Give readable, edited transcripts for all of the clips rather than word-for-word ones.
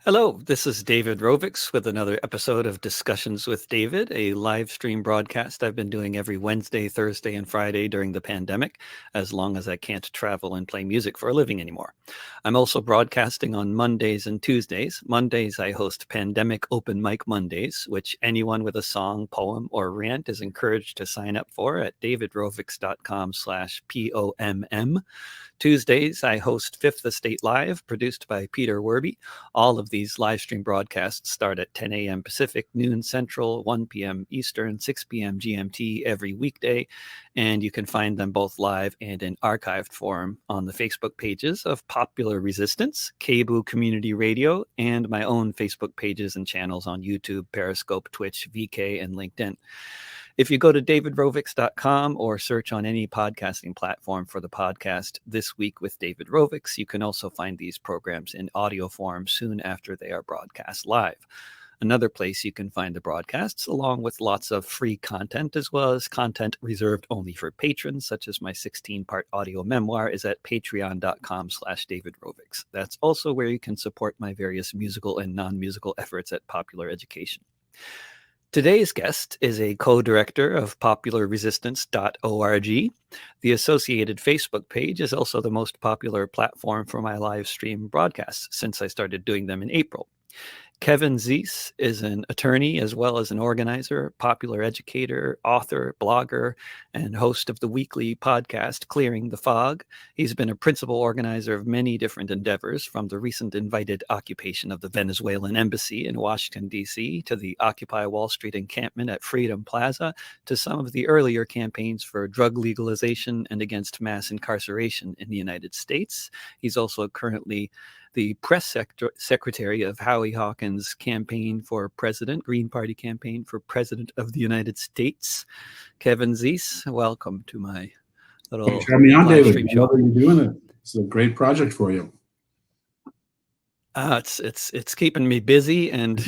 Hello, this is David Rovics with another episode of Discussions with David, a live stream broadcast I've been doing every Wednesday, Thursday, and Friday during the pandemic, as long as I can't travel and play music for a living anymore. I'm also broadcasting on Mondays and Tuesdays. Mondays, I host Pandemic Open Mic Mondays, which anyone with a song, poem, or rant is encouraged to sign up for at davidrovics.com/POMM. Tuesdays, I host Fifth Estate Live, produced by Peter Werby. All of these live stream broadcasts start at 10 a.m. Pacific, noon Central, 1 p.m. Eastern, 6 p.m. GMT every weekday. And you can find them both live and in archived form on the Facebook pages of Popular Resistance, KBOO Community Radio, and my own Facebook pages and channels on YouTube, Periscope, Twitch, VK, and LinkedIn. If you go to davidrovics.com or search on any podcasting platform for the podcast This Week with David Rovics, you can also find these programs in audio form soon after they are broadcast live. Another place you can find the broadcasts, along with lots of free content, as well as content reserved only for patrons, such as my 16-part audio memoir, is at patreon.com/davidrovics. That's also where you can support my various musical and non-musical efforts at Popular Education. Today's guest is a co-director of popularresistance.org. The associated Facebook page is also the most popular platform for my live stream broadcasts since I started doing them in April. Kevin Zeese is an attorney as well as an organizer, popular educator, author, blogger, and host of the weekly podcast Clearing the Fog. He's been a principal organizer of many different endeavors, from the recent invited occupation of the Venezuelan Embassy in Washington, D.C., to the Occupy Wall Street encampment at Freedom Plaza, to some of the earlier campaigns for drug legalization and against mass incarceration in the United States. He's also currently the press secretary of Howie Hawkins' campaign for president, Green Party campaign for president of the United States. Kevin Zeese, welcome to my little Thanks for having me on, live David. stream show. How are you doing it? It's a great project for you. It's keeping me busy and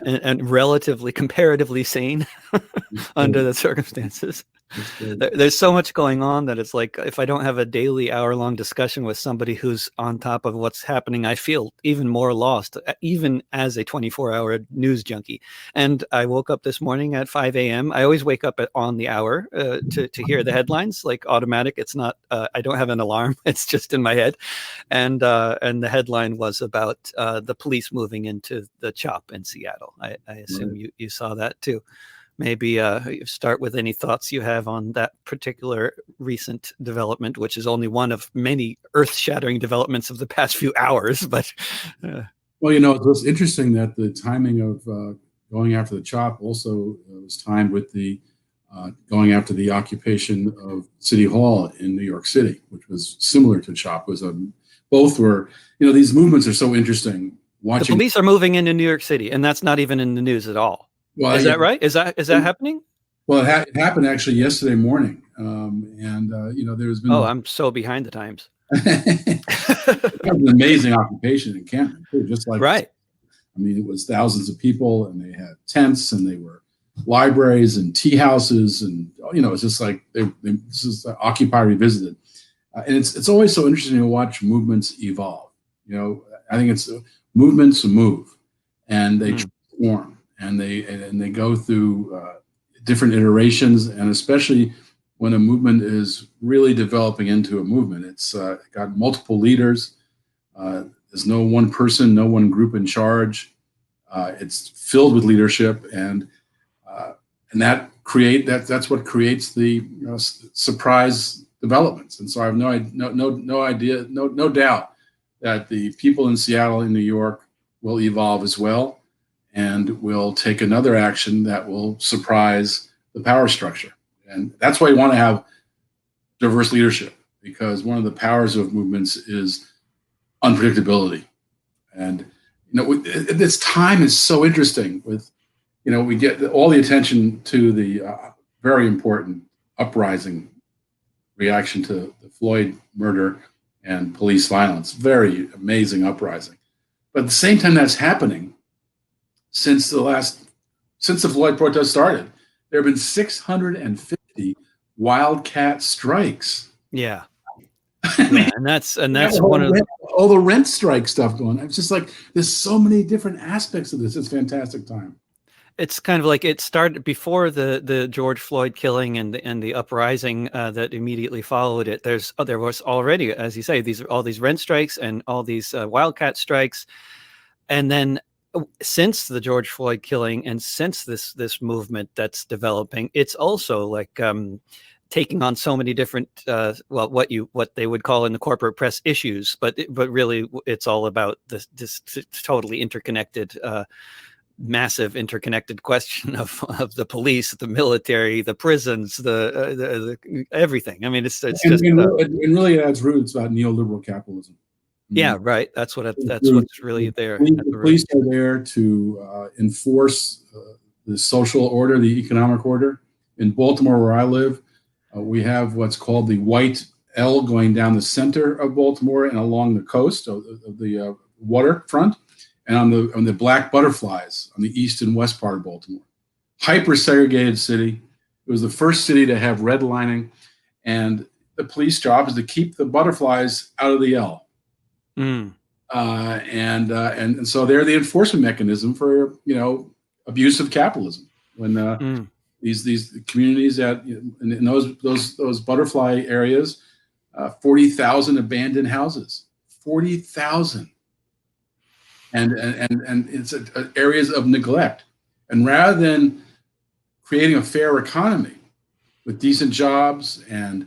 and relatively comparatively sane under the circumstances. There's so much going on that it's like if I don't have a daily hour-long discussion with somebody who's on top of what's happening, I feel even more lost, even as a 24-hour news junkie. And I woke up this morning at 5 a.m. I always wake up on the hour to hear the headlines, like automatic. It's not, I don't have an alarm. It's just in my head. And the headline was about the police moving into the CHOP in Seattle. I assume you saw that too. Maybe start with any thoughts you have on that particular recent development, which is only one of many earth-shattering developments of the past few hours. But well, you know, it was interesting that the timing of going after the CHOP also was timed with the going after the occupation of City Hall in New York City, which was similar to CHOP. Both were, you know, these movements are so interesting. The police are moving into New York City, and that's not even in the news at all. Well, is that right? Is that happening? Well, it happened actually yesterday morning, you know, there's been. Oh, I'm so behind the times. It was an amazing occupation in encampment too, just like right. I mean, it was thousands of people, and they had tents, and they were libraries and tea houses, and you know, it's just like this is Occupy Revisited, and it's always so interesting to watch movements evolve. You know, I think it's movements move, and they transform. And they go through different iterations, and especially when a movement is really developing into a movement, it's got multiple leaders. There's no one person, no one group in charge. It's filled with leadership, and that's what creates the surprise developments. And so I have no idea, no doubt that the people in Seattle and New York will evolve as well, and will take another action that will surprise the power structure. And that's why you want to have diverse leadership, because one of the powers of movements is unpredictability. And, you know, this time is so interesting with, you know, we get all the attention to the very important uprising reaction to the Floyd murder and police violence, very amazing uprising. But at the same time that's happening, since the Floyd protest started, there have been 650 wildcat strikes. Yeah. Yeah, and that's one of the all the rent strike stuff going on. It's just like there's so many different aspects of this. It's a fantastic time. It's kind of like it started before the George Floyd killing and the uprising that immediately followed it. There was already, as you say, all these rent strikes and all these wildcat strikes, and then since the George Floyd killing and since this movement that's developing, it's also like taking on so many different what they would call in the corporate press issues, but really it's all about this totally interconnected. Massive interconnected question of the police, the military, the prisons, the everything. I mean, it's just really at its roots about neoliberal capitalism. Yeah, right. That's what's really there. The police are there to enforce the social order, the economic order. In Baltimore, where I live, we have what's called the White L going down the center of Baltimore and along the coast of the waterfront. And on the black butterflies on the east and west part of Baltimore. Hyper segregated city. It was the first city to have redlining, and the police job is to keep the butterflies out of the L. And so they're the enforcement mechanism for abusive capitalism. When these communities in those butterfly areas, 40,000 abandoned houses, 40,000. And it's areas of neglect. And rather than creating a fair economy with decent jobs and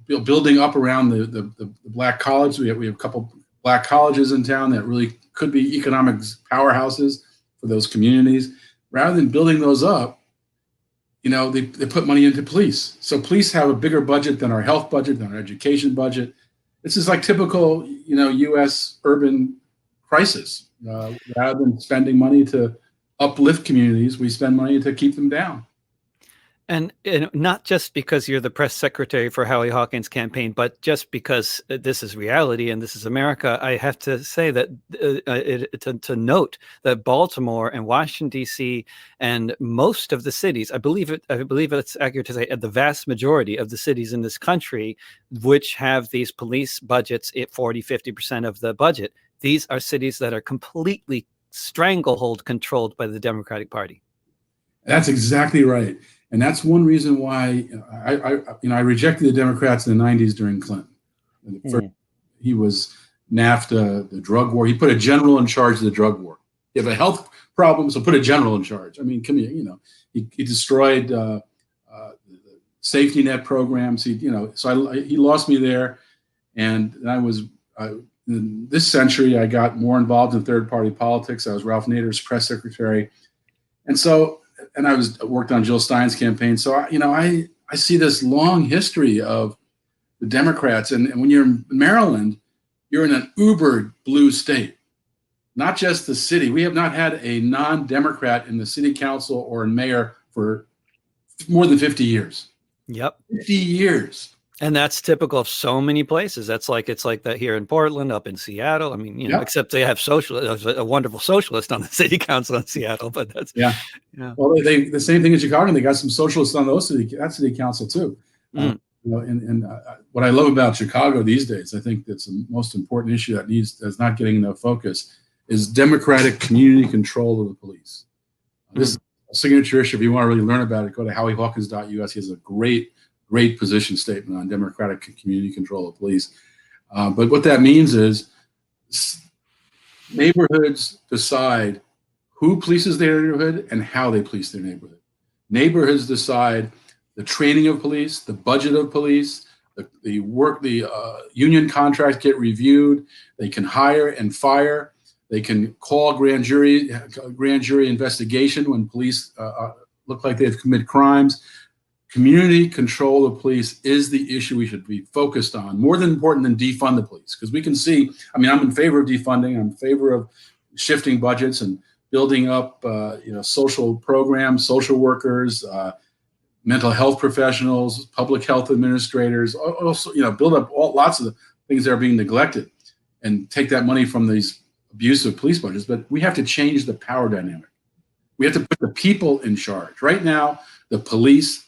building up around the black college, we have a couple black colleges in town that really could be economic powerhouses for those communities. Rather than building those up, they put money into police. So police have a bigger budget than our health budget, than our education budget. This is like typical U.S. urban crisis. Rather than spending money to uplift communities, we spend money to keep them down. And not just because you're the press secretary for Howie Hawkins' campaign, but just because this is reality and this is America, I have to say that to note that Baltimore and Washington, D.C. and most of the cities, I believe it's accurate to say the vast majority of the cities in this country, which have these police budgets at 40-50% of the budget, these are cities that are completely stranglehold controlled by the Democratic Party. That's exactly right. And that's one reason why I rejected the Democrats in the 90s during Clinton. He was NAFTA, the drug war. He put a general in charge of the drug war. You have a health problem, so put a general in charge. I mean, come here, he destroyed the safety net programs. He lost me there. And I was, in this century, I got more involved in third-party politics. I was Ralph Nader's press secretary. And I worked on Jill Stein's campaign. So, I see this long history of the Democrats. And when you're in Maryland, you're in an uber blue state, not just the city. We have not had a non-Democrat in the city council or in mayor for more than 50 years. Yep. 50 years. And that's typical of so many places. It's like that here in Portland, up in Seattle. I mean, except they have a wonderful socialist on the city council in Seattle. But that's Well, the same thing in Chicago. They got some socialists on that city council too. And what I love about Chicago these days, I think that's the most important issue that's not getting enough focus, is democratic community control of the police. This is a signature issue. If you want to really learn about it, go to howiehawkins.us. He has a great position statement on democratic community control of police. But what that means is neighborhoods decide who polices their neighborhood and how they police their neighborhood. Neighborhoods decide the training of police, the budget of police, the union contracts get reviewed. They can hire and fire. They can call grand jury investigation when police look like they've committed crimes. Community control of police is the issue we should be focused on, more than important than defund the police. Because we can see, I'm in favor of defunding. I'm in favor of shifting budgets and building up, social programs, social workers, mental health professionals, public health administrators. Also, build up lots of the things that are being neglected, and take that money from these abusive police budgets. But we have to change the power dynamic. We have to put the people in charge. Right now, the police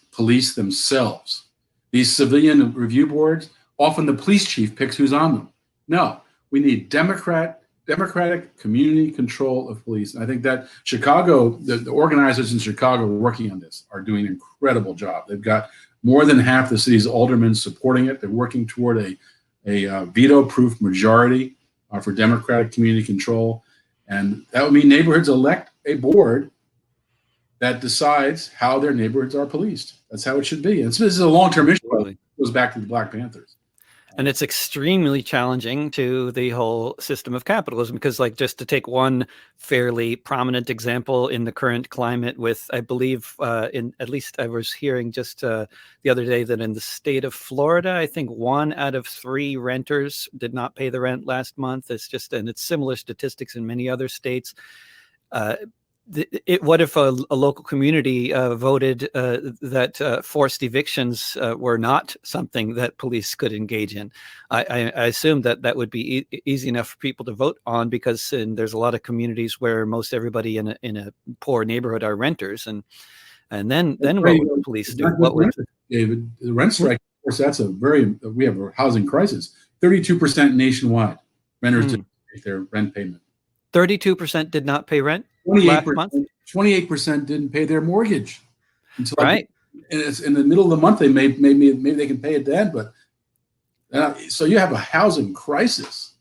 themselves. These civilian review boards, often the police chief picks who's on them. No, we need democratic community control of police. And I think that Chicago, the organizers in Chicago working on this are doing an incredible job. They've got more than half the city's aldermen supporting it. They're working toward a veto-proof majority for democratic community control. And that would mean neighborhoods elect a board that decides how their neighborhoods are policed. That's how it should be. And so this is a long-term issue. It goes back to the Black Panthers. And it's extremely challenging to the whole system of capitalism because, like, just to take one fairly prominent example in the current climate with, I believe, at least I was hearing just the other day that in the state of Florida, I think 1 out of 3 renters did not pay the rent last month. And it's similar statistics in many other states. What if a local community voted that forced evictions were not something that police could engage in? I assume that would be easy enough for people to vote on because there's a lot of communities where most everybody in a poor neighborhood are renters, and then what would the police do? What would David, the rent strike? Of course, we have a housing crisis. 32% nationwide renters didn't pay their rent payment. 32% did not pay rent. 28% didn't pay their mortgage until and it's in the middle of the month. They maybe they can pay it then, but so you have a housing crisis.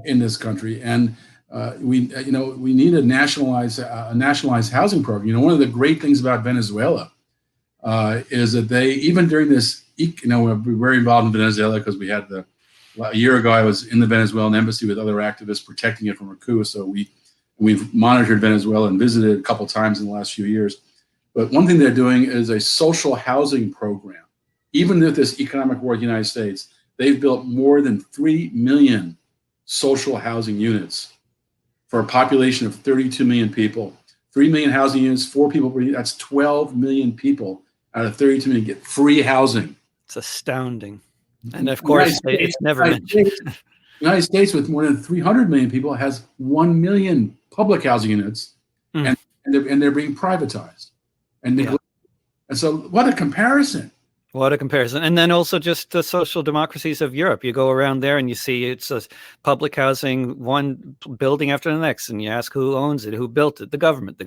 In this country, and we need a nationalized housing program. One of the great things about Venezuela is that they, even during this, we're very involved in Venezuela because we had a year ago I was in the Venezuelan Embassy with other activists protecting it from a coup. So we've monitored Venezuela and visited a couple times in the last few years. But one thing they're doing is a social housing program. Even with this economic war in the United States, they've built more than 3 million social housing units for a population of 32 million people. 3 million housing units, 4 people per unit, that's 12 million people out of 32 million get free housing. It's astounding. And of course, it's never mentioned. The United States, with more than 300 million people, has 1 million public housing units, and they're being privatized. And so what a comparison. What a comparison. And then also just the social democracies of Europe. You go around there and you see it's a public housing, one building after the next, and you ask who owns it, who built it, the government.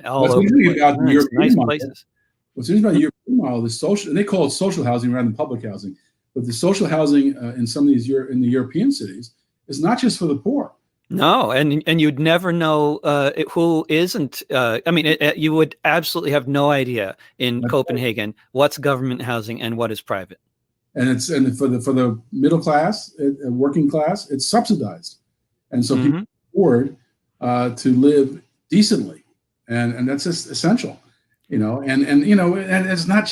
All over the nice places. What's interesting about the European model is social, and they call it social housing rather than public housing. But the social housing in some of these in the European cities is not just for the poor. No, and you'd never know who isn't. You would absolutely have no idea in Copenhagen what's government housing and what is private. And for the middle class, working class, it's subsidized, and so people can afford to live decently, and that's just essential. And it's not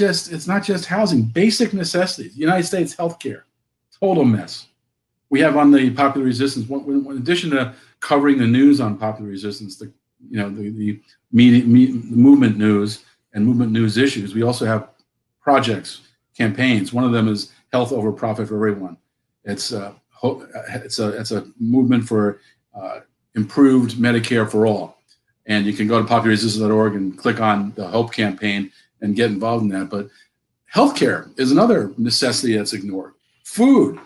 just housing, basic necessities. United States healthcare, total mess. We have on the Popular Resistance, in addition to covering the news on Popular Resistance, the movement news and movement news issues, we also have projects, campaigns. One of them is Health Over Profit for Everyone. It's a movement for improved Medicare for all. And you can go to popularresistance.org and click on the Hope campaign and get involved in that. But healthcare is another necessity that's ignored. Food.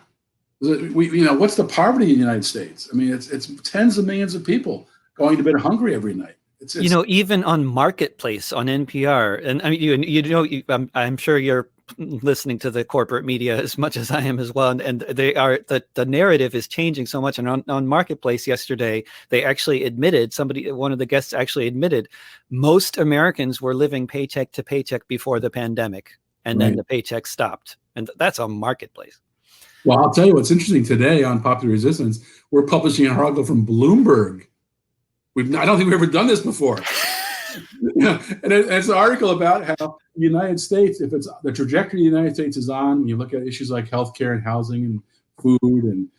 What's the poverty in the United States? I mean, it's tens of millions of people going to bed hungry every night. It's even on Marketplace on NPR, and I mean, I'm sure you're listening to the corporate media as much as I am as well, and they are the narrative is changing so much. And on Marketplace yesterday, they actually admitted, one of the guests actually admitted, most Americans were living paycheck to paycheck before the pandemic, and then the paycheck stopped, and that's on Marketplace. Well, I'll tell you what's interesting today on Popular Resistance. We're publishing an article from Bloomberg. I don't think we've ever done this before. And it's an article about how the United States, if it's the trajectory the United States is on, when you look at issues like healthcare and housing and food and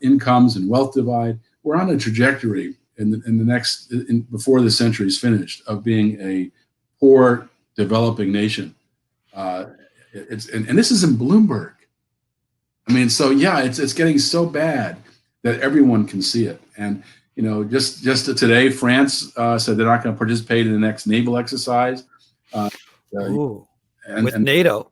incomes and wealth divide, we're on a trajectory before the century is finished of being a poor developing nation. And this is in Bloomberg. I mean, so it's getting so bad that everyone can see it. And just today, France said they're not going to participate in the next naval exercise. With NATO.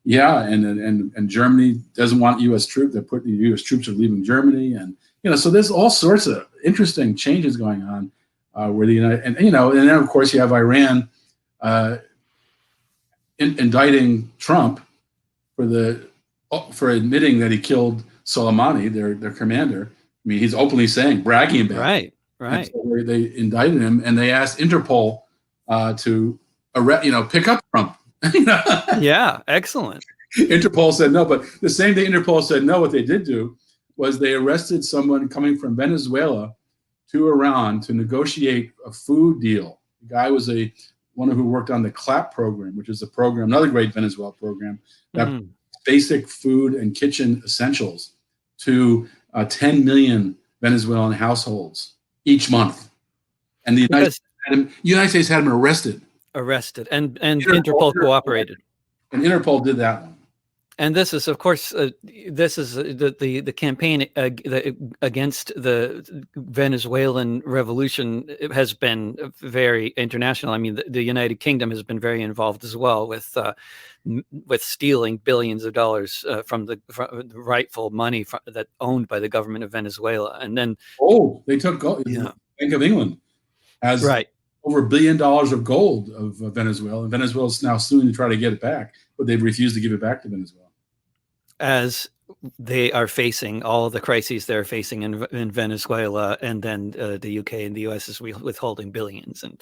Yeah, and Germany doesn't want U.S. troops. They're putting U.S. troops are leaving Germany, and so there's all sorts of interesting changes going on where the United and then of course you have Iran indicting Trump for admitting that he killed Soleimani, their commander. I mean, he's openly bragging about it. Right. So they indicted him, and they asked Interpol to pick up Trump. Yeah, excellent. Interpol said no, but the same day Interpol said no, what they did do was they arrested someone coming from Venezuela to Iran to negotiate a food deal. The guy was one who worked on the CLAP program, which is a program, another great Venezuela program, that basic food and kitchen essentials to 10 million Venezuelan households each month. And the United States had him arrested. And Interpol cooperated. And Interpol did that one. And this is, of course, the campaign against the Venezuelan revolution has been very international. I mean, the United Kingdom has been very involved as well with stealing billions of dollars from the rightful money that owned by the government of Venezuela. And then they took gold. Yeah. Bank of England has over $1 billion of gold of Venezuela, and Venezuela is now suing to try to get it back, but they've refused to give it back to Venezuela. As they are facing all the crises they're facing in Venezuela, and then the UK and the US is withholding billions. And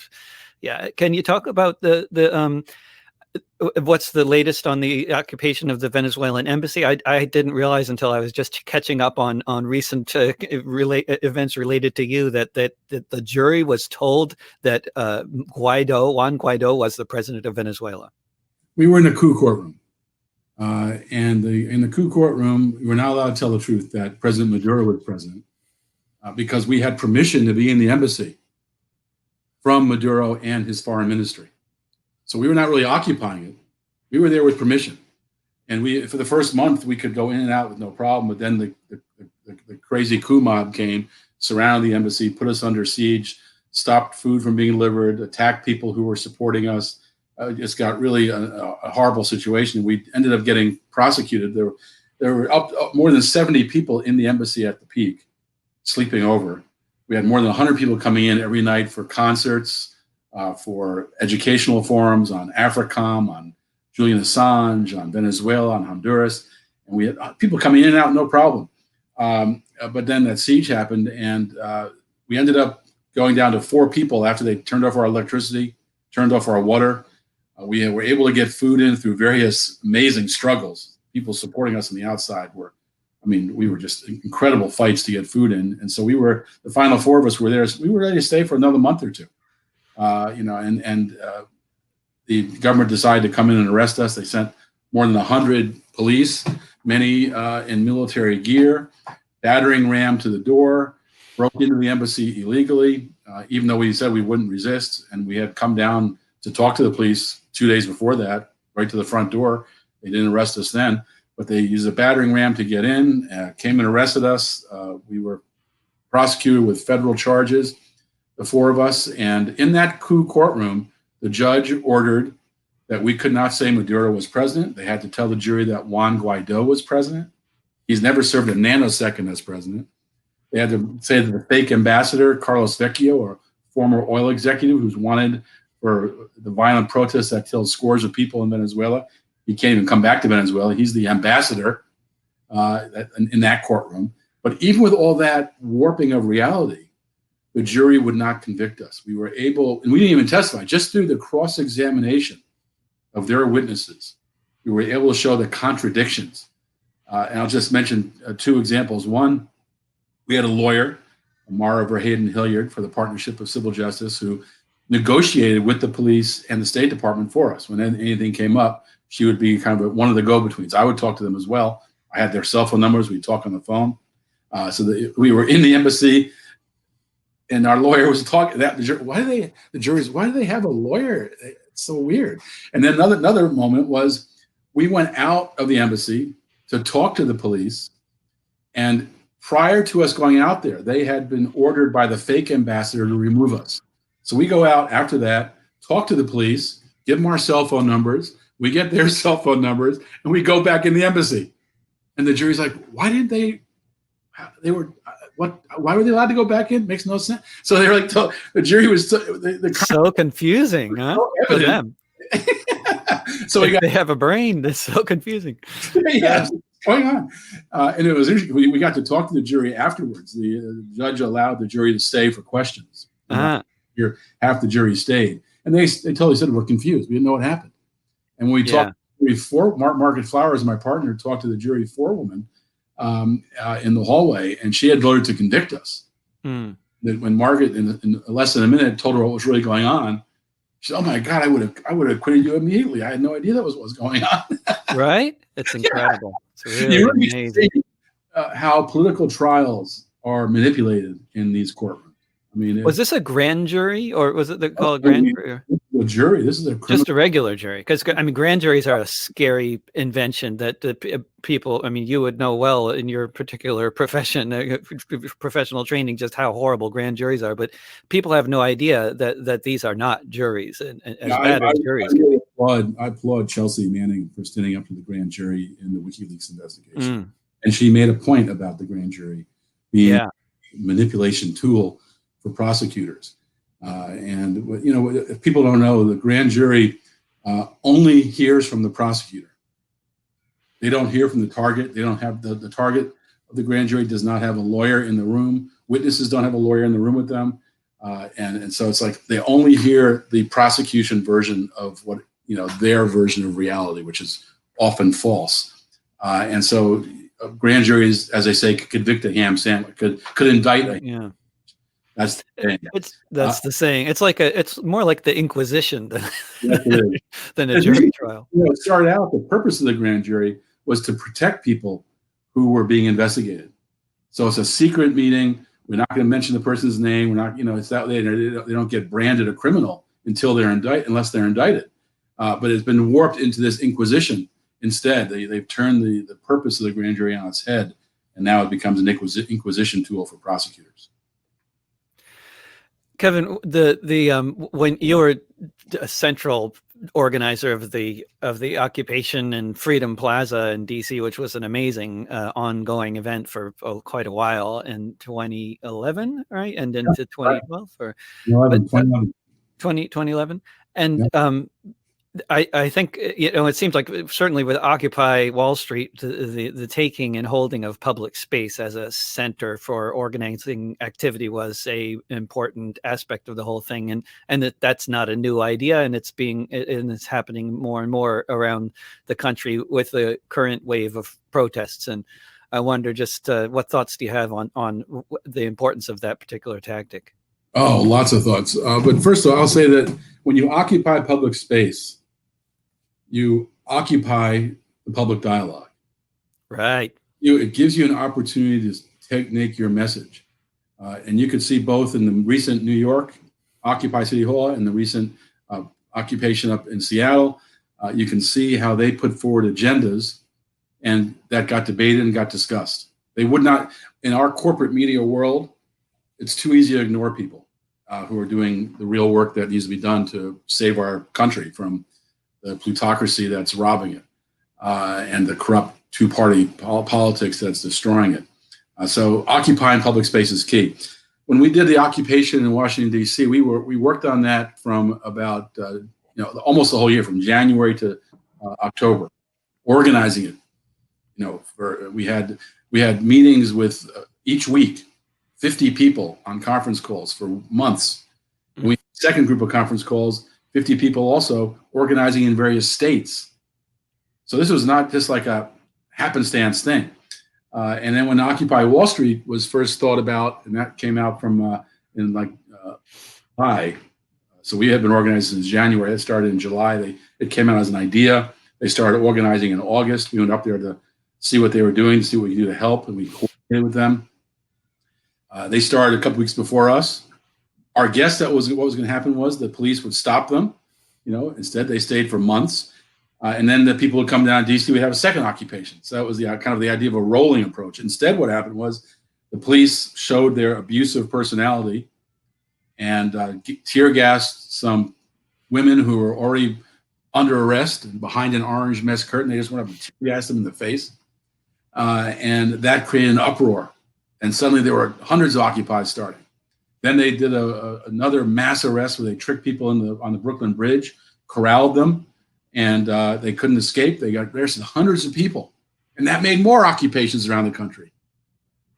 can you talk about the what's the latest on the occupation of the Venezuelan embassy? I didn't realize until I was just catching up on recent events related to you that the jury was told that Juan Guaido was the president of Venezuela. We were in a coup courtroom. And in the coup courtroom, we were not allowed to tell the truth that President Maduro was president because we had permission to be in the embassy from Maduro and his foreign ministry. So we were not really occupying it. We were there with permission. And for the first month, we could go in and out with no problem. But then the crazy coup mob came, surrounded the embassy, put us under siege, stopped food from being delivered, attacked people who were supporting us. It's got really a horrible situation. We ended up getting prosecuted. There were up more than 70 people in the embassy at the peak, sleeping over. We had more than 100 people coming in every night for concerts, for educational forums on AFRICOM, on Julian Assange, on Venezuela, on Honduras. And we had people coming in and out, no problem. But then that siege happened, and we ended up going down to 4 people after they turned off our electricity, turned off our water. We were able to get food in through various amazing struggles. People supporting us on the outside we were just incredible fights to get food in. And so the final 4 of us were there. So we were ready to stay for another month or two. The government decided to come in and arrest us. They sent more than 100 police, many in military gear, battering ram to the door, broke into the embassy illegally, even though we said we wouldn't resist. And we had come down to talk to the police 2 days before that, right to the front door. They didn't arrest us then, but they used a battering ram to get in, came and arrested us. We were prosecuted with federal charges, the 4 of us. And in that coup courtroom, the judge ordered that we could not say Maduro was president. They had to tell the jury that Juan Guaido was president. He's never served a nanosecond as president. They had to say that the fake ambassador, Carlos Vecchio, a former oil executive who's wanted for the violent protests that killed scores of people in Venezuela, he can't even come back to Venezuela. He's the ambassador in that courtroom. But even with all that warping of reality, the jury would not convict us. We were able, and we didn't even testify, just through the cross-examination of their witnesses, we were able to show the contradictions. And I'll just mention 2 examples. One, we had a lawyer, Mara Verheyden Hilliard, for the Partnership of Civil Justice, who negotiated with the police and the State Department for us. When anything came up, she would be kind of one of the go-betweens. I would talk to them as well. I had their cell phone numbers. We'd talk on the phone. We were in the embassy, and our lawyer was talking. Why do they have a lawyer? It's so weird. And then another moment was we went out of the embassy to talk to the police, and prior to us going out there, they had been ordered by the fake ambassador to remove us. So we go out after that, talk to the police, give them our cell phone numbers. We get their cell phone numbers, and we go back in the embassy. And the jury's like, why didn't they were, why were they allowed to go back in? Makes no sense. So they're like, the jury was so confusing, huh? For them. So they have a brain that's so confusing. Yeah, what's going on? And it was interesting. We got to talk to the jury afterwards. The judge allowed the jury to stay for questions. Half the jury stayed, and they totally said, we're confused. We didn't know what happened. And when we talked before, Margaret Flowers, my partner, talked to the jury forewoman in the hallway, and she had voted to convict us. That when Margaret, in less than a minute, told her what was really going on, she said, "Oh my God, I would have acquitted you immediately. I had no idea that was what was going on." Right? It's incredible. It's really amazing how political trials are manipulated in these courtrooms. I mean, was this a grand jury, or was it called a grand jury? A jury. This is just a regular jury, because I mean, grand juries are a scary invention that the people. I mean, you would know well in your particular profession, professional training, just how horrible grand juries are. But people have no idea that these are not juries, and as bad as juries. I applaud Chelsea Manning for standing up to the grand jury in the WikiLeaks investigation, and she made a point about the grand jury being a manipulation tool for prosecutors. And you know, if people don't know, the grand jury only hears from the prosecutor. They don't hear from the target. They don't have the target of the grand jury does not have a lawyer in the room. Witnesses don't have a lawyer in the room with them, and so it's like they only hear the prosecution version of what, you know, their version of reality, which is often false. And so grand juries, as they say, could convict a ham sandwich, could indict a That's the saying. That's the saying. It's more like the Inquisition than a jury trial. You know, it started out, the purpose of the grand jury was to protect people who were being investigated. So it's a secret meeting. We're not going to mention the person's name. We're not, you know, it's that way. They don't get branded a criminal until they're unless they're indicted. But it's been warped into this Inquisition instead. They've turned the purpose of the grand jury on its head, and now it becomes an Inquisition tool for prosecutors. Kevin, when you were a central organizer of the occupation in Freedom Plaza in DC, which was an amazing ongoing event for quite a while in 2011, right, and into 2012 or 2011, and I think, you know, it seems like certainly with Occupy Wall Street, the taking and holding of public space as a center for organizing activity was a important aspect of the whole thing, and that's not a new idea, and it's happening more and more around the country with the current wave of protests. And I wonder just what thoughts do you have on the importance of that particular tactic? Oh, lots of thoughts. But first of all, I'll say that when you occupy public space, you occupy the public dialogue. Right. It gives you an opportunity to make your message. And you could see both in the recent New York Occupy City Hall and the recent occupation up in Seattle. You can see how they put forward agendas, and that got debated and got discussed. They would not, in our corporate media world, it's too easy to ignore people who are doing the real work that needs to be done to save our country from the plutocracy that's robbing it, and the corrupt two-party politics that's destroying it. So occupying public space is key. When we did the occupation in Washington, D.C., we worked on that from about almost the whole year, from January to October, organizing it. You know, we had meetings with each week, 50 people on conference calls for months. And we had a second group of conference calls, 50 people also organizing in various states. So this was not just like a happenstance thing. And then when Occupy Wall Street was first thought about, and that came out from July. So we had been organized since January. It started in July. It came out as an idea. They started organizing in August. We went up there to see what they were doing, to see what we could do to help, and we coordinated with them. They started a couple weeks before us. Our guess that what was going to happen was the police would stop them. You know, instead they stayed for months, and then the people would come down to DC. We'd have a second occupation. So that was the kind of the idea of a rolling approach. Instead, what happened was the police showed their abusive personality and tear gassed some women who were already under arrest and behind an orange mesh curtain. They just went up and tear-gassed them in the face. And that created an uproar. And suddenly there were hundreds of occupies starting. Then they did another mass arrest where they tricked people on the Brooklyn Bridge, corralled them, and they couldn't escape. They got arrested hundreds of people. And that made more occupations around the country.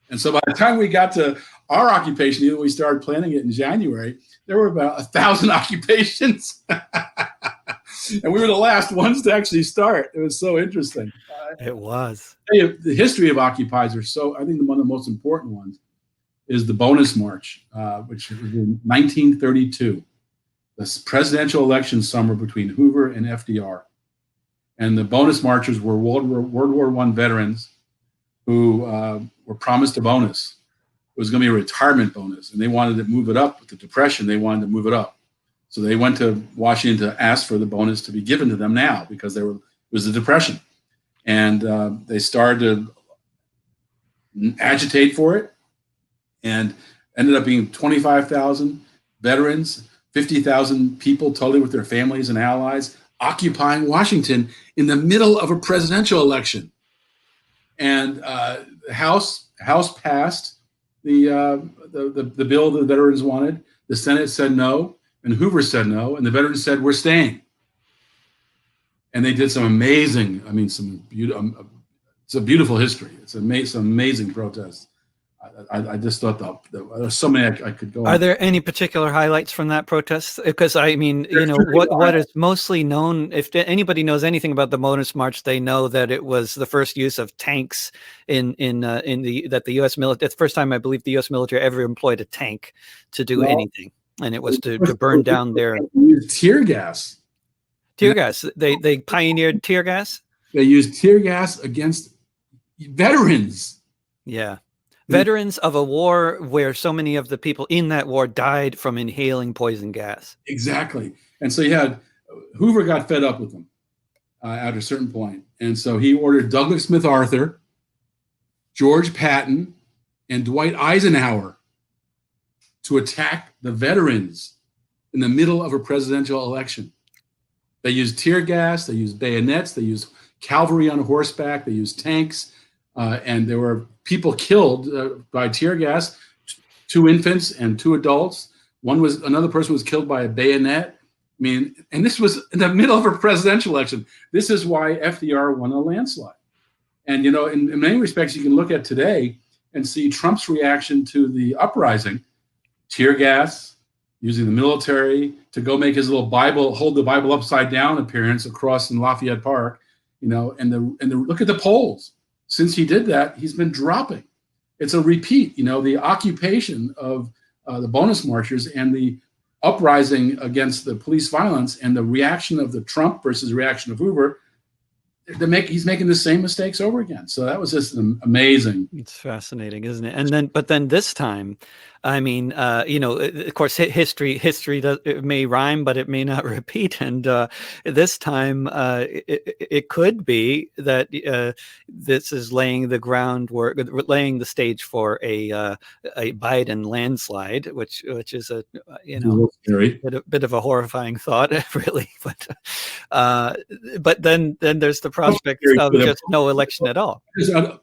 And so by the time we got to our occupation, even we started planning it in January, there were about 1,000 occupations. And we were the last ones to actually start. It was so interesting. It was. The history of occupies are so, I think one of the most important ones is the Bonus March, which was in 1932, the presidential election summer between Hoover and FDR. And the Bonus Marchers were World War I veterans who were promised a bonus. It was going to be a retirement bonus, and they wanted to move it up. With the Depression, they wanted to move it up. So they went to Washington to ask for the bonus to be given to them now because it was the Depression. And they started to agitate for it, and ended up being 25,000 veterans, 50,000 people totally with their families and allies occupying Washington in the middle of a presidential election. And the House passed the bill the veterans wanted. The Senate said no, and Hoover said no, and the veterans said, we're staying. And they did some amazing, it's a beautiful history. It's some amazing protests. I just thought there's so many I could go on. Are there any particular highlights from that protest? Because what is mostly known, if anybody knows anything about the Bonus March, they know that it was the first use of tanks in the U.S. military. It's the first time I believe the U.S. military ever employed a tank to do anything, and it was to burn down their tear gas. Tear gas. They pioneered tear gas. They used tear gas against veterans. Yeah. Veterans of a war where so many of the people in that war died from inhaling poison gas. Exactly. And so Hoover got fed up with them at a certain point. And so he ordered Douglas MacArthur, George Patton, and Dwight Eisenhower to attack the veterans in the middle of a presidential election. They used tear gas, they used bayonets, they used cavalry on horseback, they used tanks, and there were people killed by tear gas, 2 infants and 2 adults. Another person was killed by a bayonet. And this was in the middle of a presidential election. This is why FDR won a landslide. And, in many respects, you can look at today and see Trump's reaction to the uprising, tear gas, using the military to go make his little hold the Bible upside down appearance across in Lafayette Park, and look at the polls. Since he did that, he's been dropping. It's a repeat, the occupation of the Bonus Marchers and the uprising against the police violence and the reaction of the Trump versus reaction of Hoover. He's making the same mistakes over again. So that was just amazing. It's fascinating, isn't it? But then this time, of course, history it may rhyme, but it may not repeat. And this time, it could be that this is laying the stage for a Biden landslide, which is a bit of a horrifying thought, really. But then there's the prospect of just no election at all.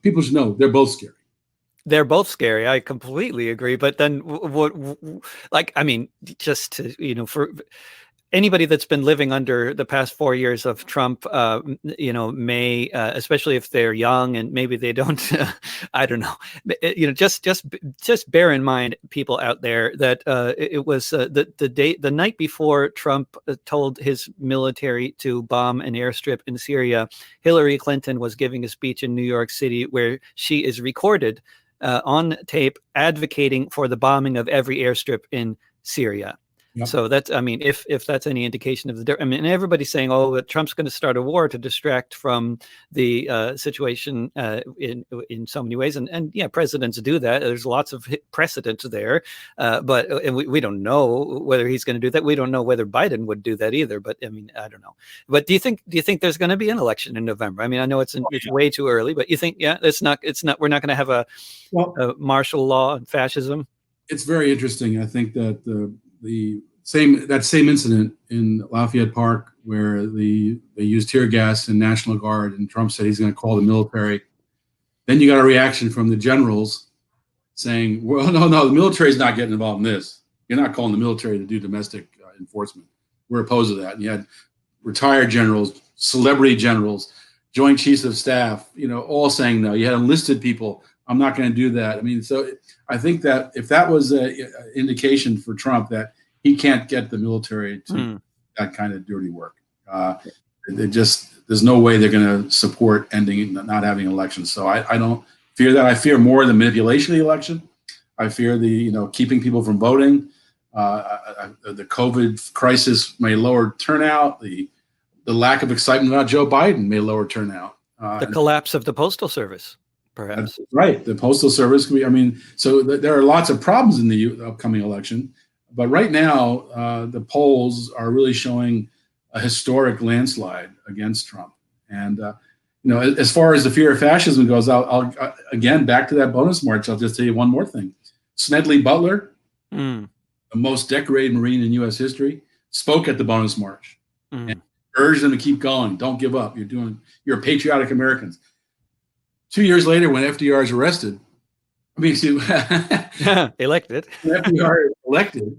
People should know they're both scary. They're both scary. I completely agree. But then just to, for anybody that's been living under the past 4 years of Trump, may, especially if they're young and maybe they don't, I don't know, just bear in mind, people out there, that it was the night before Trump told his military to bomb an airstrip in Syria, Hillary Clinton was giving a speech in New York City where she is recorded on tape advocating for the bombing of every airstrip in Syria. Yep. So that's, if that's any indication of everybody's saying, Trump's going to start a war to distract from the situation in so many ways. And yeah, presidents do that. There's lots of precedents there. But we don't know whether he's going to do that. We don't know whether Biden would do that either. But I don't know. But do you think there's going to be an election in November? I know it's way too early, but you think, we're not going to have a martial law and fascism? It's very interesting. I think that the same incident in Lafayette Park where they used tear gas and National Guard, and Trump said he's going to call the military. Then you got a reaction from the generals saying, well, no, the military is not getting involved in this. You're not calling the military to do domestic enforcement. We're opposed to that. And you had retired generals, celebrity generals, joint chiefs of staff, all saying no. You had enlisted people. I'm not going to do that. I mean, so I think that if that was an indication for Trump that he can't get the military to that kind of dirty work, there's no way they're going to support not having elections. So I don't fear that. I fear more the manipulation of the election. I fear the keeping people from voting. The COVID crisis may lower turnout. The lack of excitement about Joe Biden may lower turnout. The collapse of the Postal Service, perhaps. Right. The Postal Service can be, so there are lots of problems in the upcoming election. But right now, the polls are really showing a historic landslide against Trump. And, as far as the fear of fascism goes, I'll again, back to that bonus march, I'll just tell you one more thing. Smedley Butler, the most decorated Marine in U.S. history, spoke at the bonus march and urged them to keep going. Don't give up. You're patriotic Americans. 2 years later, when FDR is arrested, elected. When FDR is elected,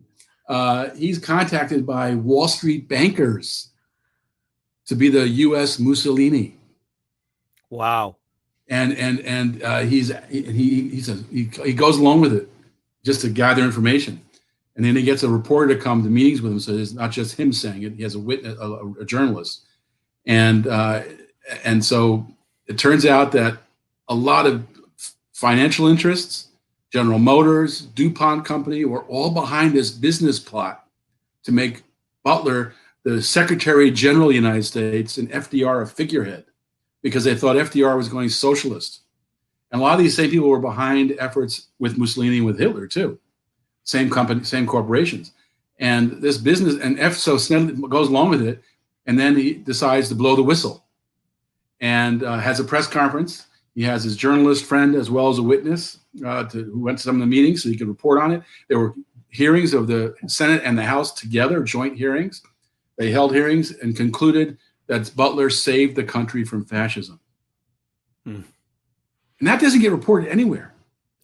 he's contacted by Wall Street bankers to be the U.S. Mussolini. Wow. And he goes along with it just to gather information. And then he gets a reporter to come to meetings with him. So it's not just him saying it. He has a witness, a journalist. And so it turns out that a lot of financial interests, General Motors, DuPont Company, were all behind this business plot to make Butler the Secretary General of the United States and FDR a figurehead, because they thought FDR was going socialist. And a lot of these same people were behind efforts with Mussolini and with Hitler too. Same company, same corporations. And this business, so Smedley goes along with it, and then he decides to blow the whistle and has a press conference. He has his journalist friend as well as a witness who went to some of the meetings so he could report on it. There were hearings of the Senate and the House together, joint hearings. They held hearings and concluded that Butler saved the country from fascism. And that doesn't get reported anywhere.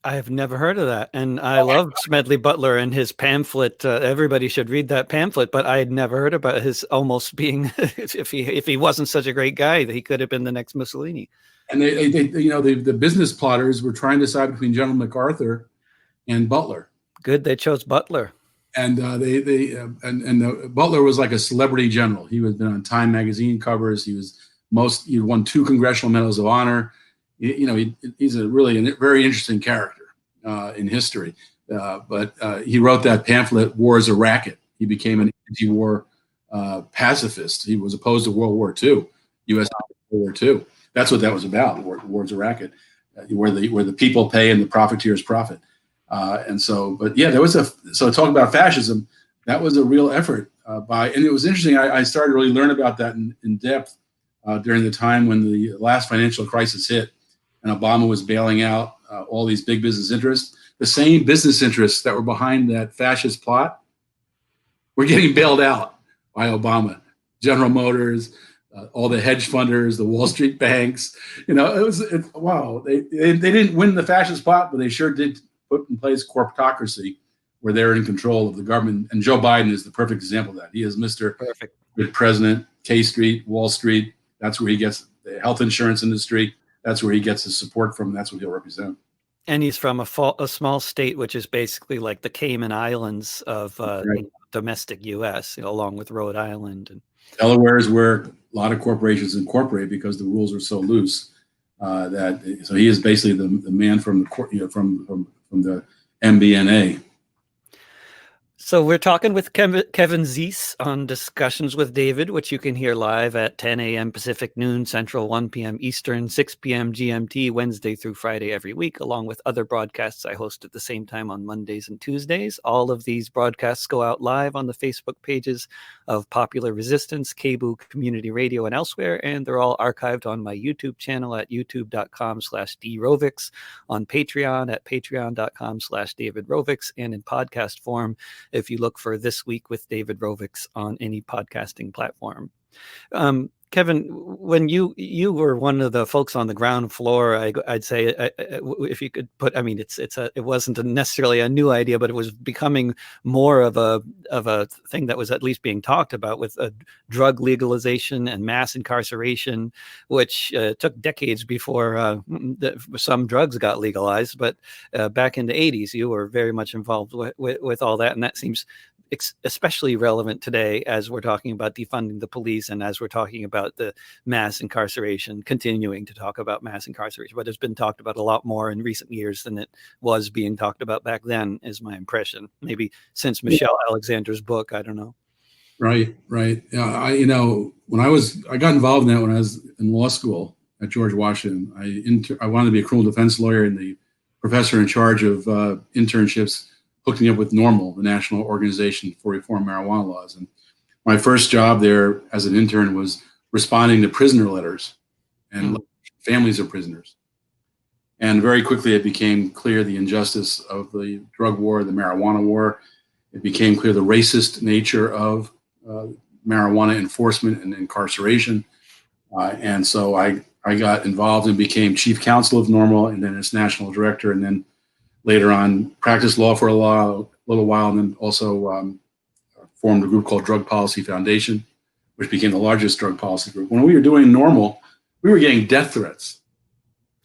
I have never heard of that. And I love Smedley Butler and his pamphlet. Everybody should read that pamphlet, but I had never heard about his almost being, if he wasn't such a great guy, that he could have been the next Mussolini. And the business plotters were trying to decide between General MacArthur and Butler. Good, they chose Butler. And Butler was like a celebrity general. He was been on Time magazine covers. He won 2 congressional medals of honor. He's a very interesting character in history. But he wrote that pamphlet, "War is a Racket." He became an anti-war pacifist. He was opposed to World War II, U.S. World War II. That's what that was about. War is a racket, where the people pay and the profiteers profit. So talking about fascism, that was a real effort and it was interesting. I started to really learn about that in depth during the time when the last financial crisis hit and Obama was bailing out all these big business interests. The same business interests that were behind that fascist plot were getting bailed out by Obama. General Motors, all the hedge funders, the Wall Street banks. Wow. They didn't win the fascist plot, but they sure did put in place corporatocracy where they're in control of the government. And Joe Biden is the perfect example of that. He is Mr. Perfect President, K Street, Wall Street. That's where he gets the health insurance industry. That's where he gets his support from. That's what he'll represent. And he's from a small state, which is basically like the Cayman Islands of domestic U.S., along with Rhode Island. And Delaware is where a lot of corporations incorporate because the rules are so loose. So he is basically the man from the MBNA. So we're talking with Kevin Zeese on Discussions with David, which you can hear live at 10 a.m. Pacific, noon Central, 1 p.m. Eastern, 6 p.m. GMT, Wednesday through Friday every week, along with other broadcasts I host at the same time on Mondays and Tuesdays. All of these broadcasts go out live on the Facebook pages of Popular Resistance, KBOO Community Radio, and elsewhere, and they're all archived on my YouTube channel at youtube.com/DRovics, on Patreon at patreon.com/DavidRovics, and in podcast form if you look for This Week with David Rovics on any podcasting platform. Kevin, when you were one of the folks on the ground floor, I'd say if you could put, I mean, it wasn't necessarily a new idea, but it was becoming more of a thing that was at least being talked about with drug legalization and mass incarceration, which took decades before some drugs got legalized. But back in the 80s, you were very much involved with all that, and that seems especially relevant today as we're talking about defunding the police and as we're talking about the mass incarceration, continuing to talk about mass incarceration. But it's been talked about a lot more in recent years than it was being talked about back then, is my impression. Maybe since Michelle Alexander's book, I don't know. Right. Yeah, I got involved in that when I was in law school at George Washington. I wanted to be a criminal defense lawyer, and the professor in charge of internships hooked me up with NORML, the National Organization for Reform Marijuana Laws. And my first job there as an intern was responding to prisoner letters and families of prisoners. And very quickly, it became clear the injustice of the drug war, the marijuana war. It became clear the racist nature of marijuana enforcement and incarceration. And so I got involved and became chief counsel of NORML, and then its national director, and then later on practiced law for a little while, and then also formed a group called Drug Policy Foundation, which became the largest drug policy group. When we were doing NORML, we were getting death threats.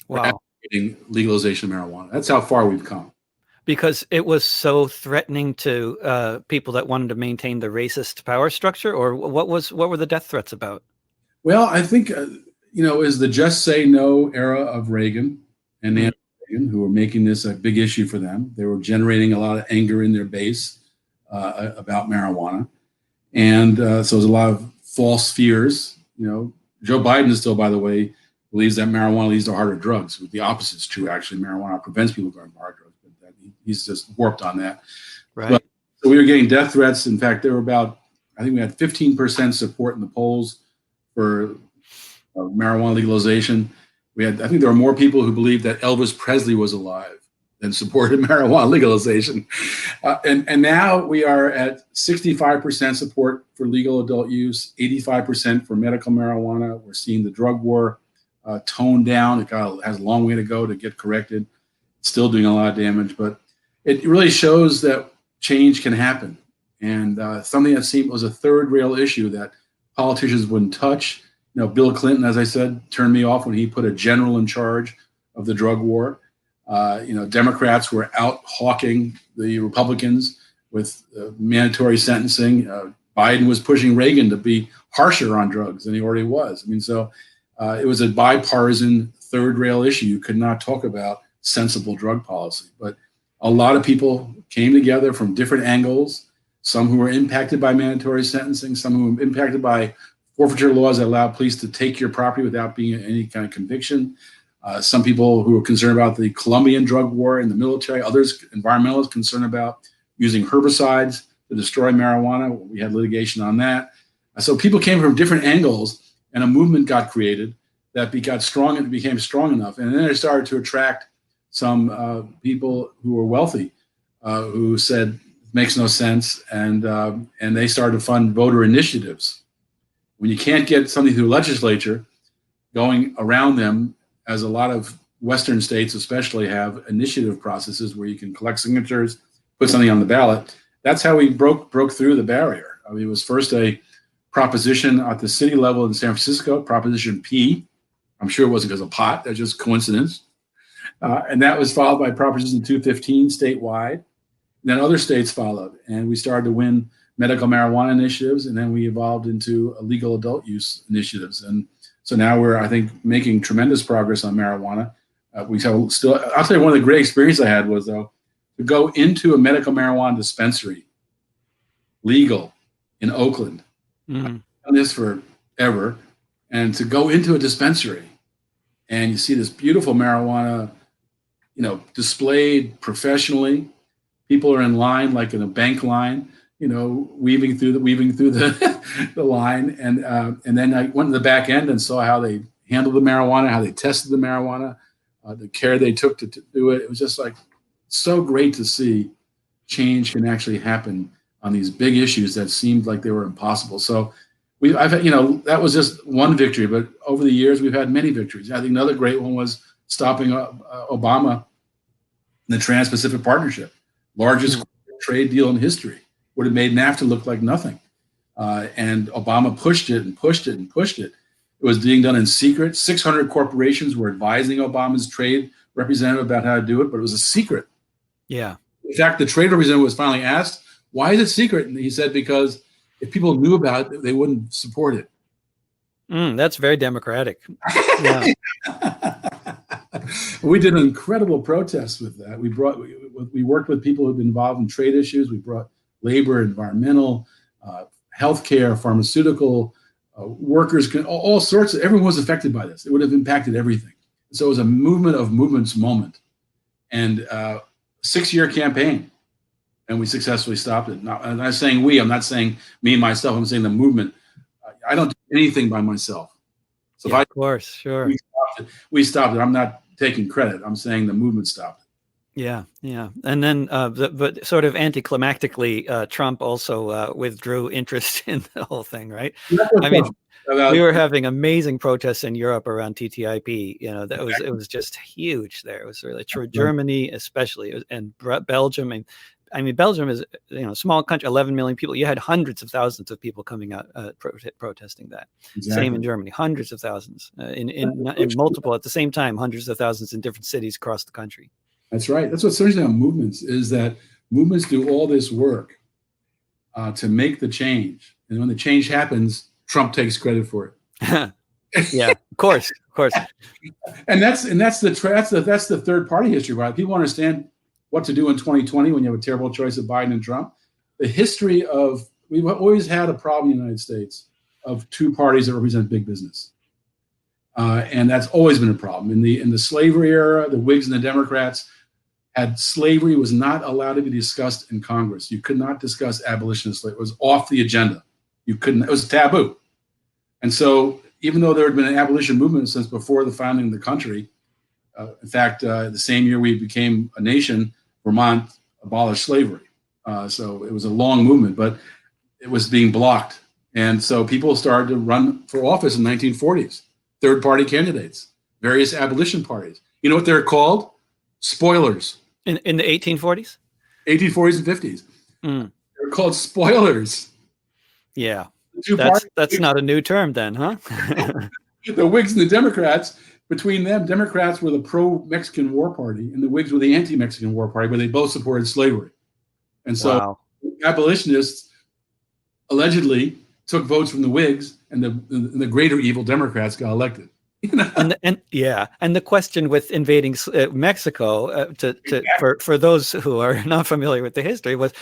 Wow. For legalization of marijuana. That's how far we've come. Because it was so threatening to people that wanted to maintain the racist power structure, or what were the death threats about? Well, I think it was the Just Say No era of Reagan and Nancy Reagan, who were making this a big issue for them. They were generating a lot of anger in their base about marijuana, and so there's a lot of false fears. Joe Biden still, by the way, believes that marijuana leads to harder drugs. The opposite is true, actually. Marijuana prevents people from going to hard drugs. He's just warped on that. Right. But, so we were getting death threats. In fact, there were I think we had 15% support in the polls for marijuana legalization. I think there were more people who believed that Elvis Presley was alive than supported marijuana legalization. And now we are at 65% support for legal adult use, 85% for medical marijuana. We're seeing the drug war toned down. It has a long way to go to get corrected. It's still doing a lot of damage, but it really shows that change can happen. And something that seemed was a third rail issue that politicians wouldn't touch. Bill Clinton, as I said, turned me off when he put a general in charge of the drug war. Democrats were out hawking the Republicans with mandatory sentencing. Biden was pushing Reagan to be harsher on drugs than he already was. So it was a bipartisan third rail issue. You could not talk about sensible drug policy. But a lot of people came together from different angles, some who were impacted by mandatory sentencing, some who were impacted by forfeiture laws that allow police to take your property without being any kind of conviction. Some people who were concerned about the Colombian drug war in the military, others, environmentalists, concerned about using herbicides to destroy marijuana. We had litigation on that. So people came from different angles, and a movement got created that got strong and became strong enough. And then it started to attract some people who were wealthy, who said it makes no sense, and they started to fund voter initiatives. When you can't get something through the legislature, going around them, as a lot of Western states especially have initiative processes where you can collect signatures, put something on the ballot. That's how we broke through the barrier. It was first a proposition at the city level in San Francisco, Proposition P. I'm sure it wasn't because of pot, that's just coincidence. And that was followed by Proposition 215 statewide. And then other states followed, and we started to win medical marijuana initiatives, and then we evolved into legal adult use initiatives. And so now we're, I think, making tremendous progress on marijuana. I'll tell you, one of the great experiences I had was, though, to go into a medical marijuana dispensary, legal, in Oakland. I've done this forever. And to go into a dispensary and you see this beautiful marijuana, displayed professionally. People are in line, like in a bank line, weaving through the line. And then I went to the back end and saw how they handled the marijuana, how they tested the marijuana, the care they took to do it. It was just like so great to see change can actually happen on these big issues that seemed like they were impossible. So I've had, that was just one victory, but over the years we've had many victories. I think another great one was stopping Obama in the Trans-Pacific Partnership, largest trade deal in history. Would have made NAFTA look like nothing. And Obama pushed it and pushed it and pushed it. It was being done in secret. 600 corporations were advising Obama's trade representative about how to do it, but it was a secret. Yeah. In fact, the trade representative was finally asked, why is it secret? And he said, because if people knew about it, they wouldn't support it. That's very democratic. Yeah. We did an incredible protest with that. We worked with people who've been involved in trade issues. We brought labor, environmental, healthcare, pharmaceutical, workers, all sorts of, everyone was affected by this. It would have impacted everything. So it was a movement of movements moment, and 6-year campaign, and we successfully stopped it. Now, I'm not saying we, I'm not saying me, myself, I'm saying the movement. I don't do anything by myself. So yeah, of course, sure. We stopped it. I'm not taking credit. I'm saying the movement stopped it. Yeah, yeah. And then, but sort of anticlimactically, Trump also withdrew interest in the whole thing, right? I mean, we were having amazing protests in Europe around TTIP. It was just huge there. It was really true. Germany, especially, and Belgium. I mean, Belgium is a small country, 11 million people. You had hundreds of thousands of people coming out protesting that. Exactly. Same in Germany, hundreds of thousands in multiple at the same time, hundreds of thousands in different cities across the country. That's right. That's what's interesting about movements is that movements do all this work to make the change, and when the change happens, Trump takes credit for it. Yeah, of course. And that's the third party history, right? People understand what to do in 2020 when you have a terrible choice of Biden and Trump. The history of, we've always had a problem in the United States of two parties that represent big business. And that's always been a problem. In the slavery era, the Whigs and the Democrats had slavery was not allowed to be discussed in Congress. You could not discuss abolition of slavery. It was off the agenda. You couldn't, it was taboo. And so even though there had been an abolition movement since before the founding of the country, in fact, the same year we became a nation, Vermont abolished slavery. So it was a long movement, but it was being blocked. And so people started to run for office in the 1940s, third-party candidates, various abolition parties. You know what they're called? Spoilers. In the 1840s? 1840s and 50s. They're called spoilers. Yeah. That's not a new term then, huh? The Whigs and the Democrats, between them, Democrats were the pro-Mexican War Party and the Whigs were the anti-Mexican War Party, where they both supported slavery. And so abolitionists allegedly took votes from the Whigs, and the greater evil Democrats got elected. And the question with invading Mexico, for those who are not familiar with the history, was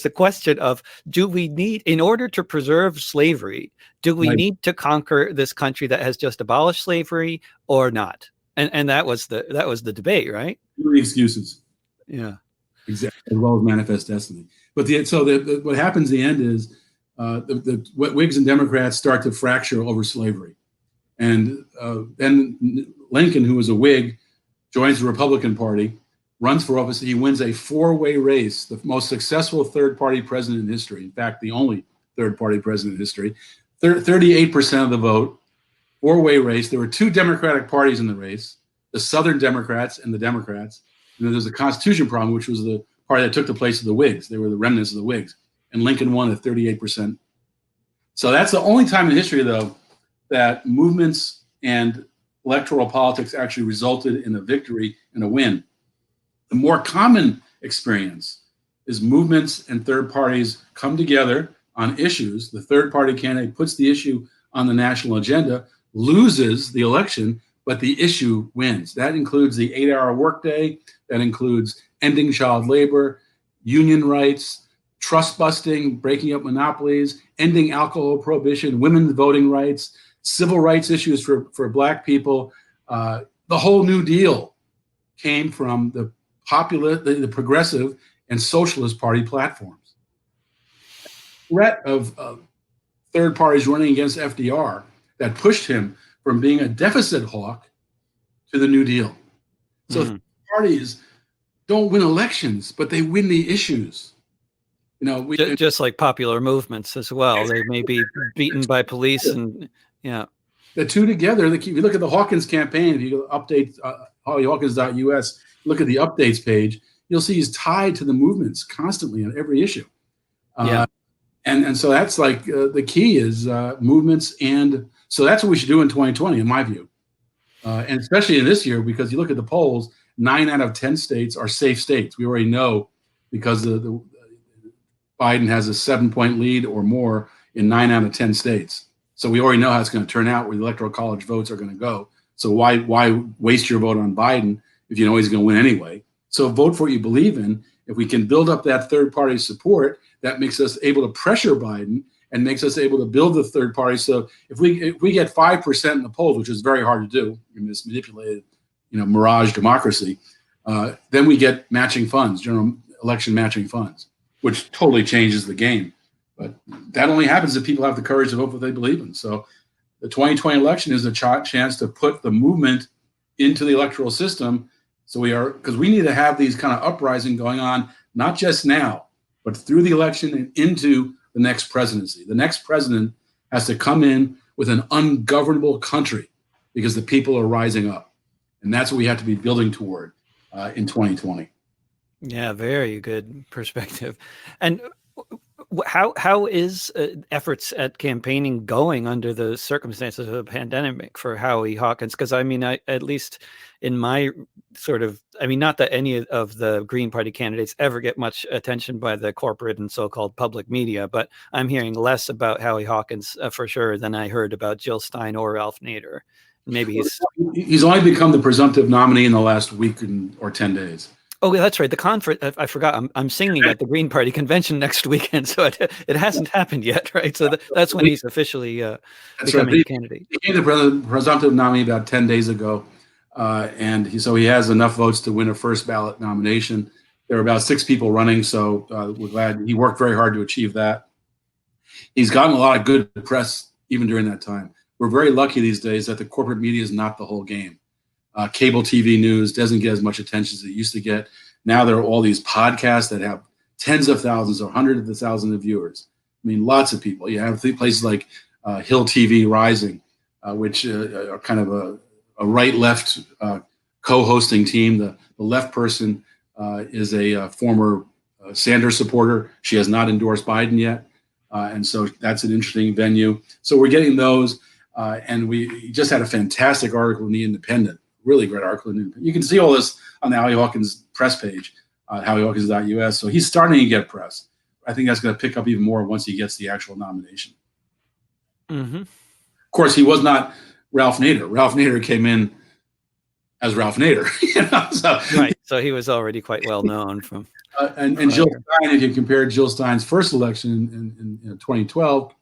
the question of, do we need, in order to preserve slavery, do we need to conquer this country that has just abolished slavery or not? And that was the debate, right? The excuses. Yeah, exactly, as well as manifest destiny. But what happens in the end is the Whigs and Democrats start to fracture over slavery. And then Lincoln, who was a Whig, joins the Republican Party, runs for office. He wins a 4-way race, the most successful third-party president in history. In fact, the only third-party president in history. 38% of the vote, 4-way race. There were 2 Democratic parties in the race, the Southern Democrats and the Democrats. And then there's a Constitution problem, which was the party that took the place of the Whigs. They were the remnants of the Whigs. And Lincoln won at 38%. So that's the only time in history, though, that movements and electoral politics actually resulted in a victory and a win. The more common experience is movements and third parties come together on issues. The third party candidate puts the issue on the national agenda, loses the election, but the issue wins. That includes the 8-hour workday. That includes ending child labor, union rights, trust busting, breaking up monopolies, ending alcohol prohibition, women's voting rights, civil rights issues for Black people. The whole New Deal came from the progressive and socialist party platforms. The threat of third parties running against FDR that pushed him from being a deficit hawk to the New Deal. So parties don't win elections, but they win the issues. Just like popular movements as well. They may be beaten by police and the two together. If you look at the Hawkins campaign, if you update HowieHawkins.us, look at the updates page, you'll see he's tied to the movements constantly on every issue. And so that's like the key is movements. And so that's what we should do in 2020, in my view. And especially in this year, because you look at the polls, 9 out of 10 states are safe states. We already know because the Biden has a 7-point lead or more in 9 out of 10 states. So we already know how it's going to turn out, where the electoral college votes are going to go. So why waste your vote on Biden if you know he's going to win anyway? So vote for what you believe in. If we can build up that third-party support, that makes us able to pressure Biden and makes us able to build the third party. So if we get 5% in the polls, which is very hard to do in this manipulated, mirage democracy, then we get matching funds, general election matching funds, which totally changes the game. But that only happens if people have the courage to vote for what they believe in. So the 2020 election is a chance to put the movement into the electoral system. So because we need to have these kind of uprising going on, not just now, but through the election and into the next presidency. The next president has to come in with an ungovernable country because the people are rising up. And that's what we have to be building toward in 2020. Yeah, very good perspective. And how is efforts at campaigning going under the circumstances of the pandemic for Howie Hawkins? Because at least in my not that any of the Green Party candidates ever get much attention by the corporate and so-called public media, but I'm hearing less about Howie Hawkins for sure than I heard about Jill Stein or Ralph Nader. Maybe he's only become the presumptive nominee in the last week or 10 days. Oh, that's right. The conference, I forgot. I'm singing at the Green Party convention next weekend, so it hasn't happened yet, right? So that's when he's officially becoming a candidate. He became the presumptive nominee about 10 days ago, and he has enough votes to win a first ballot nomination. There are about 6 people running, so we're glad. He worked very hard to achieve that. He's gotten a lot of good press even during that time. We're very lucky these days that the corporate media is not the whole game. Cable TV news doesn't get as much attention as it used to get. Now there are all these podcasts that have tens of thousands or hundreds of thousands of viewers. Lots of people. You have places like Hill TV Rising, which are kind of a right-left co-hosting team. The left person is a former Sanders supporter. She has not endorsed Biden yet. And so that's an interesting venue. So we're getting those. And we just had a fantastic article in The Independent. Really great article. You can see all this on the Howie Hawkins press page, HowieHawkins.us. So he's starting to get press. I think that's going to pick up even more once he gets the actual nomination. Mm-hmm. Of course, he was not Ralph Nader. Ralph Nader came in as Ralph Nader. Right. So he was already quite well known from. And Jill Stein, if you compare Jill Stein's first election in 2012,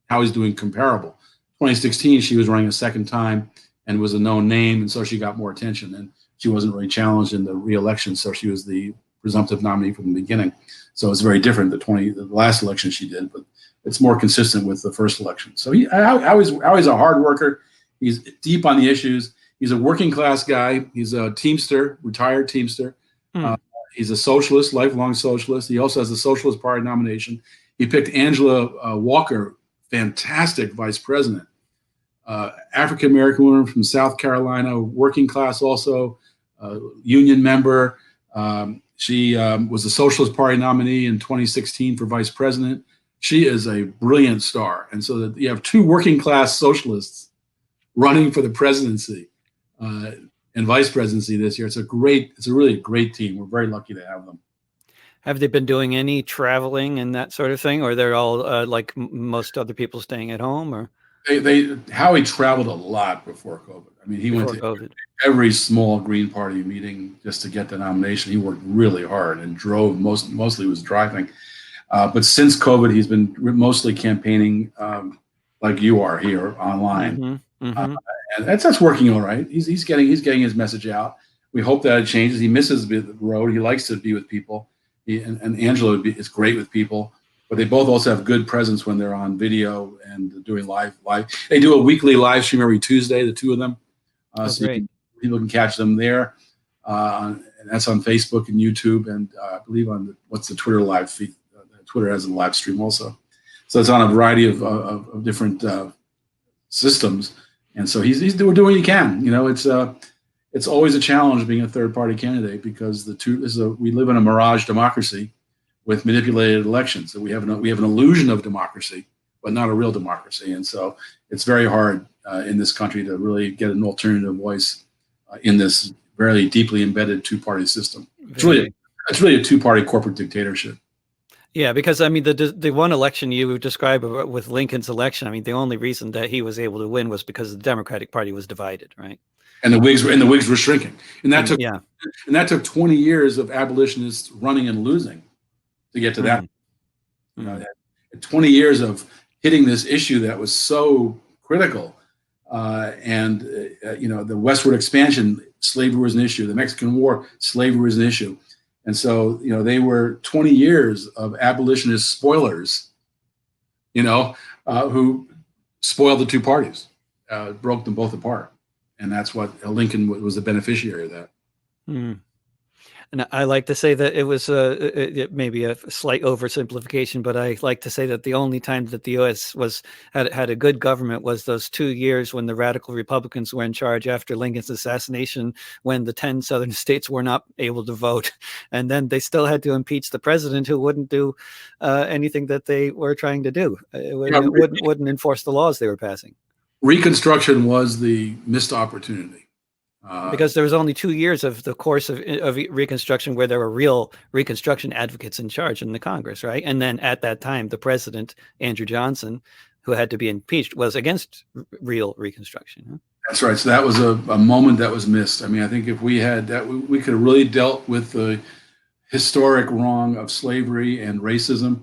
Howie's doing comparable. 2016, she was running a second time and was a known name, and so she got more attention. And she wasn't really challenged in the re-election, so she was the presumptive nominee from the beginning. So it's very different, the last election she did, but it's more consistent with the first election. So Howie's a hard worker. He's deep on the issues. He's a working class guy. He's a Teamster, retired Teamster. He's a socialist, lifelong socialist. He also has the Socialist Party nomination. He picked Angela Walker, fantastic vice president. African-American woman from South Carolina, working class also, union member. She was the Socialist Party nominee in 2016 for vice president. She is a brilliant star. And so that you have 2 working class socialists running for the presidency and vice presidency this year. It's a really great team. We're very lucky to have them. Have they been doing any traveling and that sort of thing, or they're all like most other people staying at home? Or Howie traveled a lot before COVID. He went to every small Green Party meeting just to get the nomination. He worked really hard and drove. Mostly was driving. But since COVID, he's been mostly campaigning like you are here online. And that's working all right. He's getting his message out. We hope that it changes. He misses the road. He likes to be with people. And Angela is great with people. But they both also have good presence when they're on video and doing live. They do a weekly live stream every Tuesday, the 2 of them. So people can catch them there. And that's on Facebook and YouTube, and I believe on what's the Twitter live feed, Twitter has a live stream also. So it's on a variety of different systems. And so he's doing what he can. It's always a challenge being a third party candidate because we live in a mirage democracy with manipulated elections. So we have an illusion of democracy, but not a real democracy. And so it's very hard in this country to really get an alternative voice in this very deeply embedded two-party system. It's really a two-party corporate dictatorship. Yeah, because I mean, the one election you described with Lincoln's election, I mean, the only reason that he was able to win was because the Democratic Party was divided, right? And the Whigs were shrinking, and that took 20 years of abolitionists running and losing to get to that. 20 years of hitting this issue that was so critical, and the westward expansion, slavery was an issue. The Mexican War, slavery was an issue. And so, they were 20 years of abolitionist spoilers, who spoiled the two parties, broke them both apart. And that's what Lincoln was the beneficiary of that. Mm. And I like to say that it was maybe a slight oversimplification, but I like to say that the only time that the U.S. had a good government was those 2 years when the radical Republicans were in charge after Lincoln's assassination, when the 10 southern states were not able to vote, and then they still had to impeach the president who wouldn't do anything that they were trying to do. Wouldn't enforce the laws they were passing. Reconstruction was the missed opportunity. Because there was only 2 years of the course of Reconstruction where there were real Reconstruction advocates in charge in the Congress, right? And then at that time, the president, Andrew Johnson, who had to be impeached, was against real Reconstruction. Huh? That's right. So that was a moment that was missed. I mean, I think if we had that, we could have really dealt with the historic wrong of slavery and racism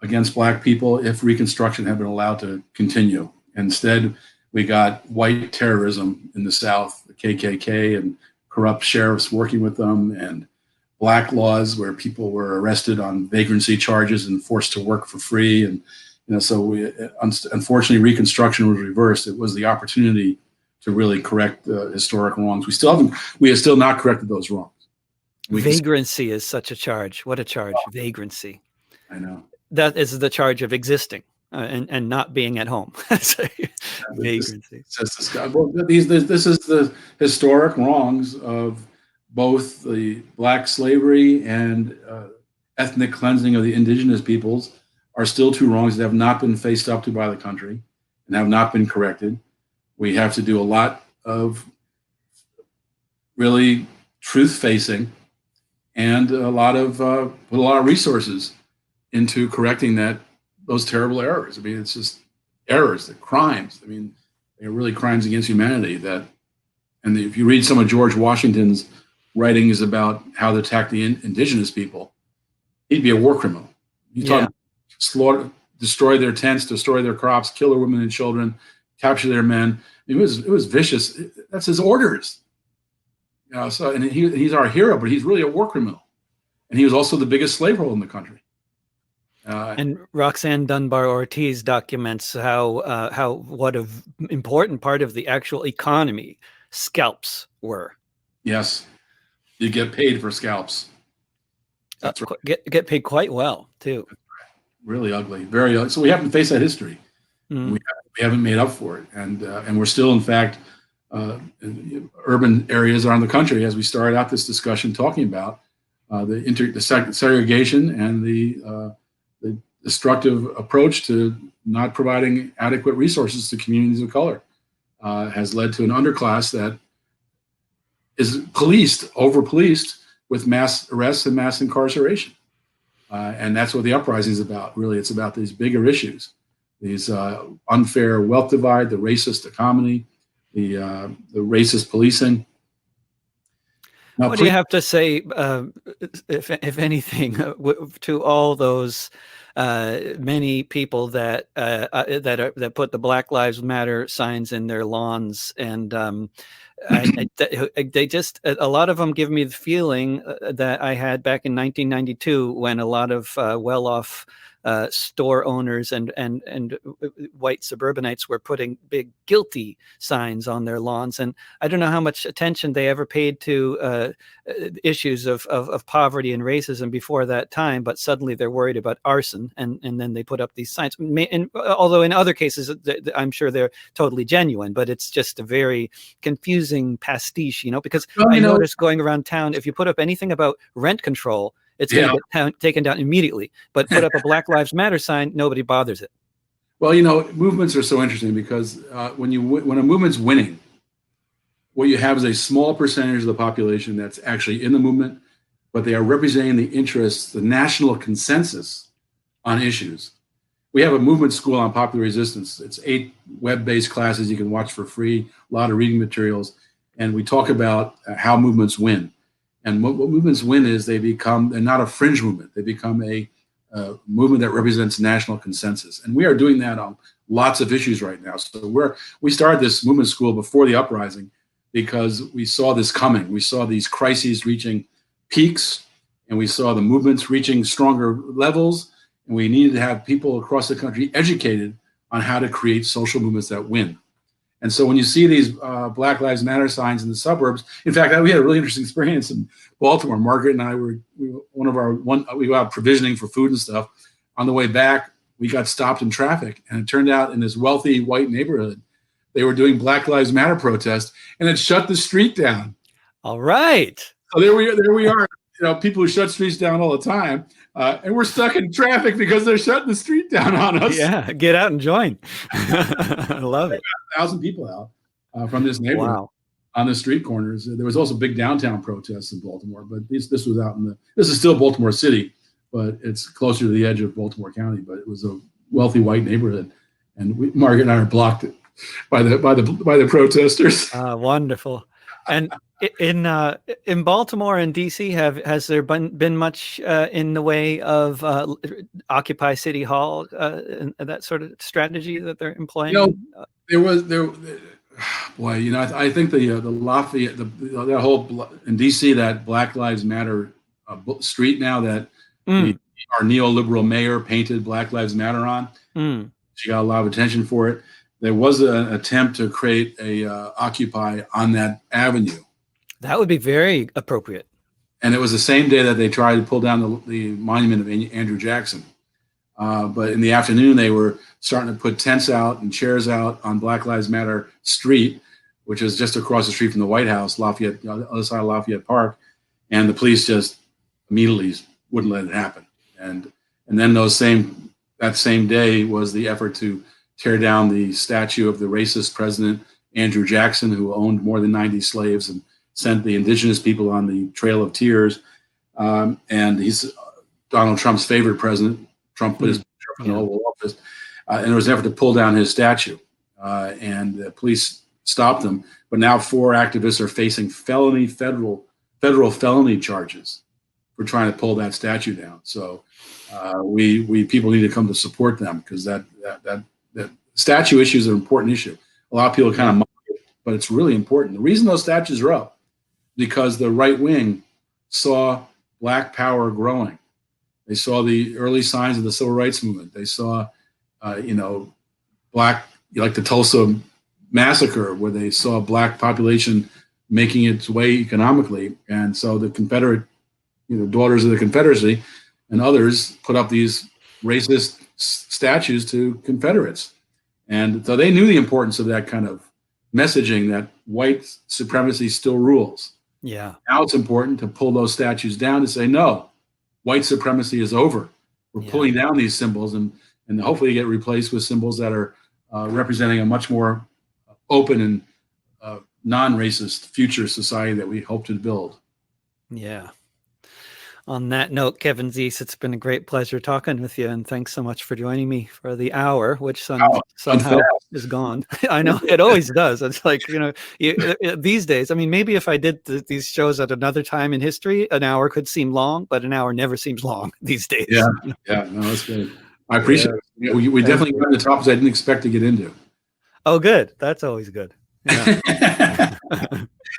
against Black people if Reconstruction had been allowed to continue. Instead, we got white terrorism in the South, the KKK and corrupt sheriffs working with them, and Black laws where people were arrested on vagrancy charges and forced to work for free. And unfortunately, Reconstruction was reversed. It was the opportunity to really correct historic wrongs. We have still not corrected those wrongs. Vagrancy is such a charge. What a charge! Vagrancy. I know. That is the charge of existing. And not being at home. Vagrancy. This is the historic wrongs of both the Black slavery and ethnic cleansing of the indigenous peoples are still two wrongs that have not been faced up to by the country and have not been corrected. We have to do a lot of really truth-facing and put a lot of resources into correcting those terrible errors. I mean, it's just errors, the crimes. I mean, they're really crimes against humanity. And if you read some of George Washington's writings about how to attack the indigenous people, he'd be a war criminal. You talk slaughter, destroy their tents, destroy their crops, kill their women and children, capture their men. It was vicious. That's his orders. So and he's our hero, but he's really a war criminal. And he was also the biggest slaveholder in the country. And Roxanne Dunbar Ortiz documents what an important part of the actual economy scalps were. Yes, you get paid for scalps. That's right. Get paid quite well too. Really ugly, very ugly. So we haven't faced that history. Mm. We haven't made up for it, and we're still, in fact, in urban areas around the country, as we started out this discussion talking about the segregation and the destructive approach to not providing adequate resources to communities of color has led to an underclass that is over-policed with mass arrests and mass incarceration. And that's what the uprising is about. Really, it's about these bigger issues, these unfair wealth divide, the racist economy, the racist policing. Now, what do you have to say, if anything, to all those many people that put the Black Lives Matter signs in their lawns, and they just, a lot of them give me the feeling that I had back in 1992 when a lot of well-off store owners and white suburbanites were putting big guilty signs on their lawns. And I don't know how much attention they ever paid to issues of poverty and racism before that time, but suddenly they're worried about arson, and then they put up these signs. Although in other cases, I'm sure they're totally genuine, but it's just a very confusing pastiche, because I noticed going around town, if you put up anything about rent control, it's going to get taken down immediately. But put up a Black Lives Matter sign, nobody bothers it. Well, movements are so interesting because when a movement's winning, what you have is a small percentage of the population that's actually in the movement, but they are representing the interests, the national consensus on issues. We have a movement school on popular resistance. It's 8 web-based classes you can watch for free, a lot of reading materials. And we talk about how movements win. And what movements win is they're not a fringe movement. They become a movement that represents national consensus. And we are doing that on lots of issues right now. So we started this movement school before the uprising because we saw this coming. We saw these crises reaching peaks, and we saw the movements reaching stronger levels. And we needed to have people across the country educated on how to create social movements that win. And so when you see these Black Lives Matter signs in the suburbs, in fact, we had a really interesting experience in Baltimore. Margaret and I we were out provisioning for food and stuff. On the way back, we got stopped in traffic, and it turned out in this wealthy white neighborhood, they were doing Black Lives Matter protests, and it shut the street down. All right. So there we are. People who shut streets down all the time, and we're stuck in traffic because they're shutting the street down on us. Yeah, get out and join. I love it. 1,000 people out from this neighborhood on the street corners. There was also big downtown protests in Baltimore, but this was out this is still Baltimore City, but it's closer to the edge of Baltimore County. But it was a wealthy white neighborhood, and Margaret and I are blocked by the protesters. Wonderful. And in Baltimore and DC, has there been much in the way of Occupy City Hall and that sort of strategy that they're employing? I think the Lafayette, that whole in DC, that Black Lives Matter street now that our neoliberal mayor painted Black Lives Matter on. She got a lot of attention for it. There was an attempt to create a Occupy on that avenue. That would be very appropriate. And it was the same day that they tried to pull down the monument of Andrew Jackson. But in the afternoon, they were starting to put tents out and chairs out on Black Lives Matter Street, which is just across the street from the White House, Lafayette, on the other side of Lafayette Park. And the police just immediately wouldn't let it happen. And then that same day was the effort to tear down the statue of the racist president, Andrew Jackson, who owned more than 90 slaves and sent the indigenous people on the Trail of Tears. And he's Donald Trump's favorite president. Trump put his picture in the Oval Office. And there was an effort to pull down his statue. And the police stopped them. But now 4 activists are facing federal felony charges for trying to pull that statue down. So people need to come to support them, because that statue issue is an important issue. A lot of people kind of mock it, but it's really important. The reason those statues are up, because the right wing saw Black power growing. They saw the early signs of the civil rights movement. They saw, Black, like the Tulsa massacre, where they saw Black population making its way economically. And so the Confederate, Daughters of the Confederacy and others put up these racist statues to Confederates. And so they knew the importance of that kind of messaging, that white supremacy still rules. Yeah. Now it's important to pull those statues down to say, no, white supremacy is over. We're pulling down these symbols and hopefully get replaced with symbols that are representing a much more open and non-racist future society that we hope to build. Yeah. On that note, Kevin Zeese, it's been a great pleasure talking with you, and thanks so much for joining me for the hour, which somehow is gone. I know it always does. It's like, these days, I mean, maybe if I did these shows at another time in history, an hour could seem long, but an hour never seems long these days. Yeah, no, that's good. I appreciate it. We definitely got into topics I didn't expect to get into. Oh, good. That's always good. Yeah.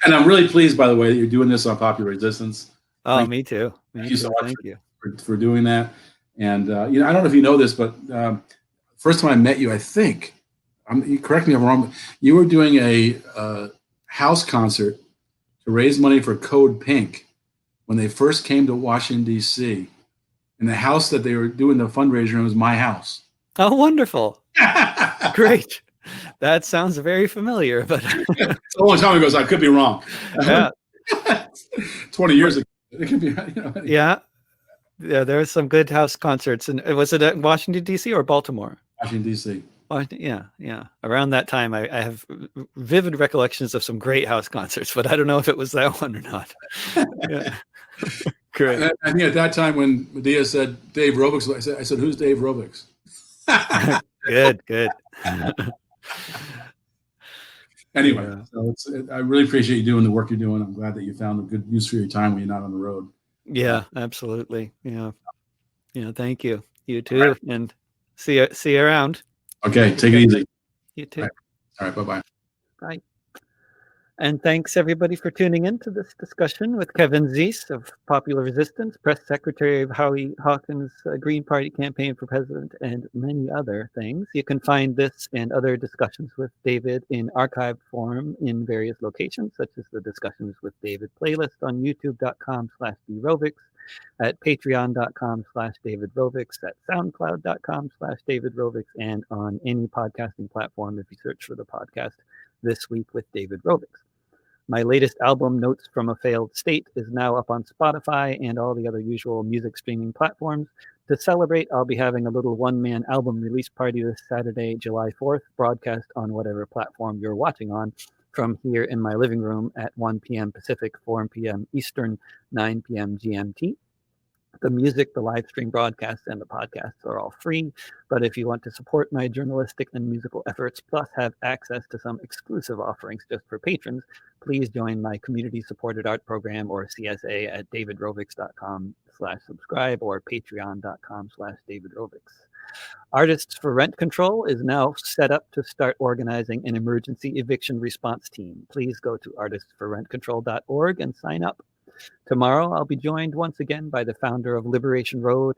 And I'm really pleased, by the way, that you're doing this on Popular Resistance. Oh, me too. Thank you so much Thank you for doing that. And I don't know if you know this, but first time I met you, I think, you correct me if I'm wrong, but you were doing a house concert to raise money for Code Pink when they first came to Washington, D.C. And the house that they were doing the fundraiser in was my house. Oh, wonderful. Great. That sounds very familiar, but it's a long time ago, so I could be wrong. Yeah. 20 years ago. It could be, Yeah. Yeah, there's some good house concerts. And was it at Washington, D.C. or Baltimore? Washington, D.C. Yeah. Around that time, I have vivid recollections of some great house concerts, but I don't know if it was that one or not. Yeah. Great. I think at that time when Medea said Dave Rovics, I said, who's Dave Rovics? Good. Anyway, Yeah. So I really appreciate you doing the work you're doing. I'm glad that you found a good use for your time when you're not on the road. Yeah, absolutely. Yeah. Thank you. You too. Right. And see you around. Okay. Take it easy. You too. All right. Bye-bye. Bye. And thanks everybody for tuning in to this discussion with Kevin Zeese of Popular Resistance, press secretary of Howie Hawkins' Green Party campaign for president, and many other things. You can find this and other discussions with David in archived form in various locations, such as the Discussions with David playlist on youtube.com/drovics, at patreon.com/davidrovics, at soundcloud.com/davidrovics, and on any podcasting platform if you search for the podcast This Week with David Rovics. My latest album, Notes from a Failed State, is now up on Spotify and all the other usual music streaming platforms. To celebrate, I'll be having a little one-man album release party this Saturday, July 4th, broadcast on whatever platform you're watching on, from here in my living room at 1 p.m. Pacific, 4 p.m. Eastern, 9 p.m. GMT. The music, the live stream broadcasts, and the podcasts are all free. But if you want to support my journalistic and musical efforts, plus have access to some exclusive offerings just for patrons, please join my community-supported art program, or CSA, at davidrovics.com/subscribe or patreon.com/davidrovics. Artists for Rent Control is now set up to start organizing an emergency eviction response team. Please go to artistsforrentcontrol.org and sign up. Tomorrow, I'll be joined once again by the founder of Liberation Road